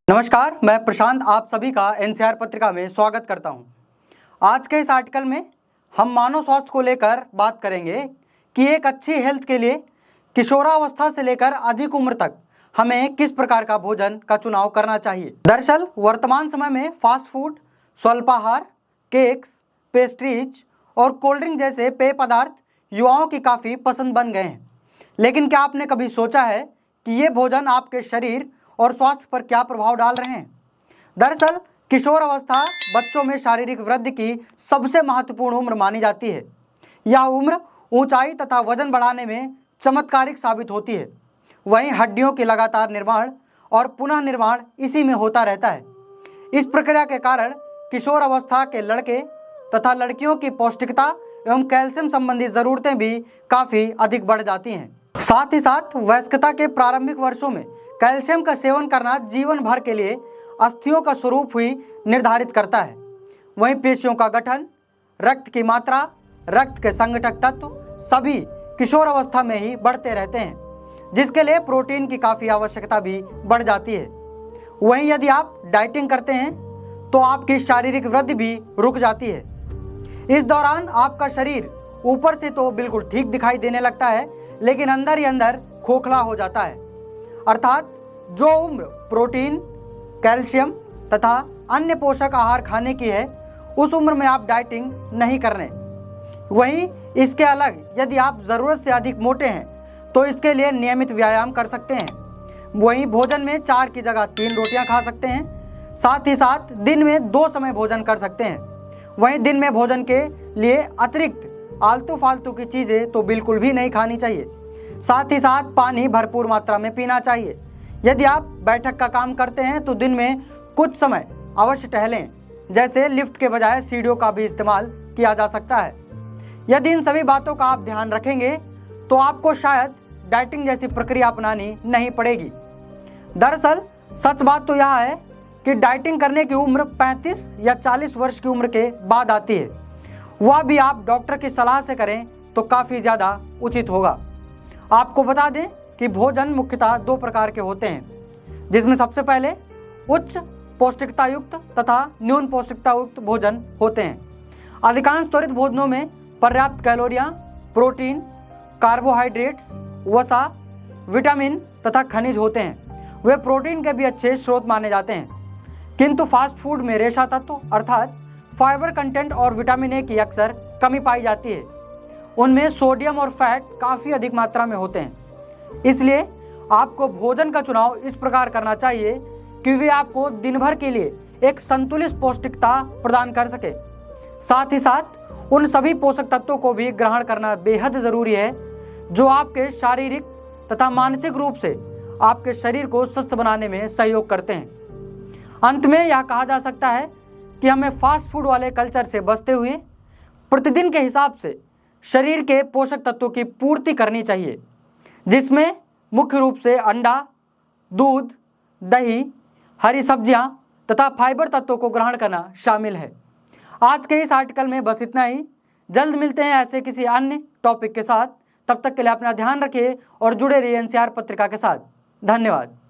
नमस्कार, मैं प्रशांत आप सभी का एनसीआर पत्रिका में स्वागत करता हूं। आज के इस आर्टिकल में हम मानव स्वास्थ्य को लेकर बात करेंगे कि एक अच्छी हेल्थ के लिए किशोरावस्था से लेकर अधिक उम्र तक हमें किस प्रकार का भोजन का चुनाव करना चाहिए। दरअसल वर्तमान समय में फास्ट फूड, स्वल्पाहार, केक्स, पेस्ट्रीज और कोल्ड ड्रिंक जैसे पेय पदार्थ युवाओं की काफ़ी पसंद बन गए हैं। लेकिन क्या आपने कभी सोचा है कि ये भोजन आपके शरीर और स्वास्थ्य पर क्या प्रभाव डाल रहे हैं। दरअसल किशोर अवस्था बच्चों में शारीरिक वृद्धि की सबसे महत्वपूर्ण उम्र मानी जाती है। यह उम्र ऊंचाई तथा वजन बढ़ाने में चमत्कारिक साबित होती है। वहीं हड्डियों के लगातार निर्माण और पुनः निर्माण इसी में होता रहता है। इस प्रक्रिया के कारण किशोर अवस्था के लड़के तथा लड़कियों की पौष्टिकता एवं कैल्शियम संबंधी जरूरतें भी काफ़ी अधिक बढ़ जाती हैं। साथ ही साथ वयस्कता के प्रारंभिक वर्षों में कैल्शियम का सेवन करना जीवन भर के लिए अस्थियों का स्वरूप ही निर्धारित करता है। वहीं पेशियों का गठन, रक्त की मात्रा, रक्त के संगठक तत्व सभी किशोर अवस्था में ही बढ़ते रहते हैं, जिसके लिए प्रोटीन की काफ़ी आवश्यकता भी बढ़ जाती है। वहीं यदि आप डाइटिंग करते हैं तो आपकी शारीरिक वृद्धि भी रुक जाती है। इस दौरान आपका शरीर ऊपर से तो बिल्कुल ठीक दिखाई देने लगता है, लेकिन अंदर ही अंदर खोखला हो जाता है। अर्थात जो उम्र प्रोटीन, कैल्शियम तथा अन्य पोषक आहार खाने की है, उस उम्र में आप डाइटिंग नहीं करने। वहीं इसके अलग यदि आप ज़रूरत से अधिक मोटे हैं तो इसके लिए नियमित व्यायाम कर सकते हैं। वहीं भोजन में 4 की जगह 3 रोटियां खा सकते हैं। साथ ही साथ दिन में 2 समय भोजन कर सकते हैं। वहीं दिन में भोजन के लिए अतिरिक्त आलतू फालतू की चीज़ें तो बिल्कुल भी नहीं खानी चाहिए। साथ ही साथ पानी भरपूर मात्रा में पीना चाहिए। यदि आप बैठक का काम करते हैं तो दिन में कुछ समय अवश्य टहलें, जैसे लिफ्ट के बजाय सीढ़ियों का भी इस्तेमाल किया जा सकता है। यदि इन सभी बातों का आप ध्यान रखेंगे तो आपको शायद डाइटिंग जैसी प्रक्रिया अपनानी नहीं पड़ेगी। दरअसल सच बात तो यह है कि डाइटिंग करने की उम्र 35 या 40 वर्ष की उम्र के बाद आती है। वह भी आप डॉक्टर की सलाह से करें तो काफ़ी ज़्यादा उचित होगा। आपको बता दें कि भोजन मुख्यतः 2 प्रकार के होते हैं, जिसमें सबसे पहले उच्च पौष्टिकता युक्त तथा न्यून पौष्टिकता युक्त भोजन होते हैं। अधिकांश त्वरित भोजनों में पर्याप्त कैलोरियां, प्रोटीन, कार्बोहाइड्रेट्स, वसा, विटामिन तथा खनिज होते हैं। वे प्रोटीन के भी अच्छे स्रोत माने जाते हैं। किंतु फास्ट फूड में रेशा तत्व अर्थात फाइबर कंटेंट और विटामिन ए की अक्सर कमी पाई जाती है। उनमें सोडियम और फैट काफ़ी अधिक मात्रा में होते हैं। इसलिए आपको भोजन का चुनाव इस प्रकार करना चाहिए कि वे आपको दिन भर के लिए एक संतुलित पौष्टिकता प्रदान कर सके। साथ ही साथ उन सभी पोषक तत्वों को भी ग्रहण करना बेहद ज़रूरी है जो आपके शारीरिक तथा मानसिक रूप से आपके शरीर को स्वस्थ बनाने में सहयोग करते हैं। अंत में यह कहा जा सकता है कि हमें फास्ट फूड वाले कल्चर से बचते हुए प्रतिदिन के हिसाब से शरीर के पोषक तत्वों की पूर्ति करनी चाहिए, जिसमें मुख्य रूप से अंडा, दूध, दही, हरी सब्जियां तथा फाइबर तत्वों को ग्रहण करना शामिल है। आज के इस आर्टिकल में बस इतना ही। जल्द मिलते हैं ऐसे किसी अन्य टॉपिक के साथ। तब तक के लिए अपना ध्यान रखिए और जुड़े रहिए एनसीआर पत्रिका के साथ। धन्यवाद।